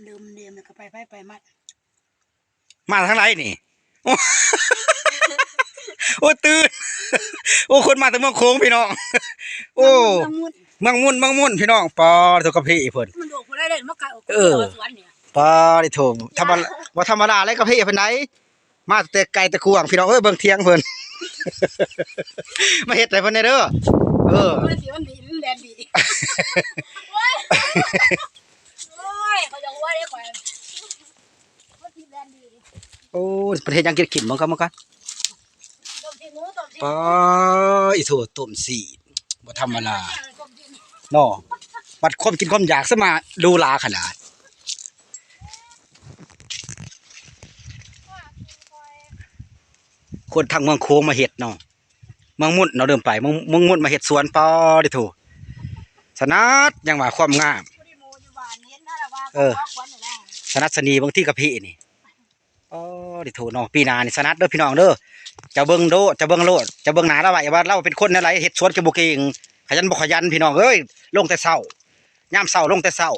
เดิมแล้วก็ไปมาทางไหนนี่โอ้ตื่นโอ้คนมาจากเมืองโค้งพี่น้องโอ้เมืองมุ่นพี่น้องปอถูกกระพี่เพิ่นมันโดดบ่ได้เลยมันไก่ออกสวนเนี่ยปอได้โถธรรมดาบ่ธรรมดาเลยกระพี่เพิ่นไหนมาแต่ไกลแต่กวางพี่น้องเอ้ยเบิ่งเที่ยงเพิ่นมาเฮ็ดให้เพิ่นได้เด้อมันสิมันดีมันแลนดีโอ้ยเขาจะว่าได้ข่อยมันสิแลนดีโอ้ประเทศยังกินขิมมันก็ต้มสิหมูปออีโถต้มสีบ่ธรรมดาเนาะบัดความกินความอยากซะมาดูลาขนาดคนทางเมืองโค้งมาเฮ็ดเนาะเมืองมุ่นเนาะเดิมไปเมืองมุ่นมาเฮ็ดสวนปอดิโถสนัดยังว่าความงามสนัดสนีบางที่กะพี่นี่อ๋อดิโถน้องปีนานี่สนัดเด้อพี่น้องเด้อจะเบิ่งโดจะเบิ่งโลดจะเบิ่งหน้าเราไว้ว่าเราเป็นคนอะไรเฮ็ดสวนก็บ่เก่งขยันบ่ขยันพี่น้องเอ้ยลงแต่เช้ายามเช้าลงแต่เช้า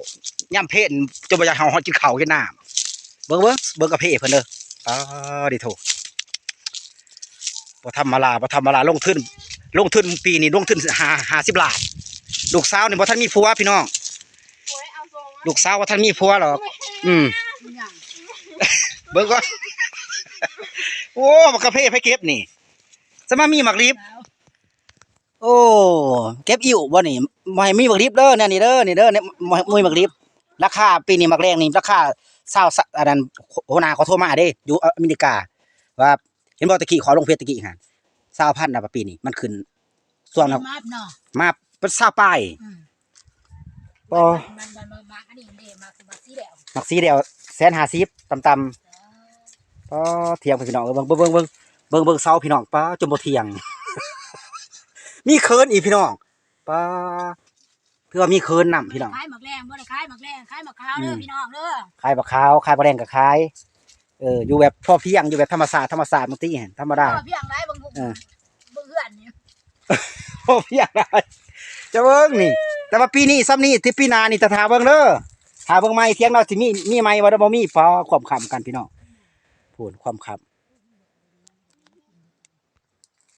ยามเพลจนบ่อยากเฮาฮอดกินข้าวกินน้ำเบิ่งกะพี่เพิ่นเด้ออ๋อดิโถบ่ธรรมดาลงทุนปีนี้ลงทุน50 ล้านลูกสาวนี่บ่ทันมีผัวพี่น้องลูกสาวบ่ทันมีผัวหรอกเบิ่งก่อนโอ้บักกะเพไปเก็บนี่จะมามีหมักลิบโอ้เก็บอิ่วบ่นี่บ่ให้มีหมักลิบเด้อเนี่ยนี่เด้อเนี่ยมีหมักลิบราคาปีนี้หมักแรงนี่ราคา20อันนั้นหัวหน้าเขาโทรมาเด้อยู่อเมริกาว่าเห็นบ่ตะกี้ขอลงเพจตะกี้หั่น 20,000น่ะปีนี้มันขึ้นช่วงนั้นมาเป็น20ป้ายบ่อันนี้เด้มักสีแดว150,000ต่ำป้อเถียงพี่น้องเบิ่งเสาพี่น้องป้าจนบ่เถียงมีเคินอีพี่น้องป้าเพื่อมีเคินนำพี่น้องขายหมักแรงบ่ได้ขายหมักแรงขายหมักขาวเด้อพี่น้องเด้อขายบักขาวขายบ่แดงก็ขายอยู่แบบพอเพียงอยู่แบบธรรมชาติบางทีเห็นธรรมดาพอเพียงได้เบิ่งเฮือนนี่พอเพียงได้จะเบิ่งนี่แต่ว่าปีนี้ซ้ำนี้ที่ปีหน้านี่จะถาเบิ่งเด้อถาเบิ่งใหม่เที่ยงเราสิมีใหม่บ่ได้บ่มีพอความคำกันพี่น้องพูดความคำ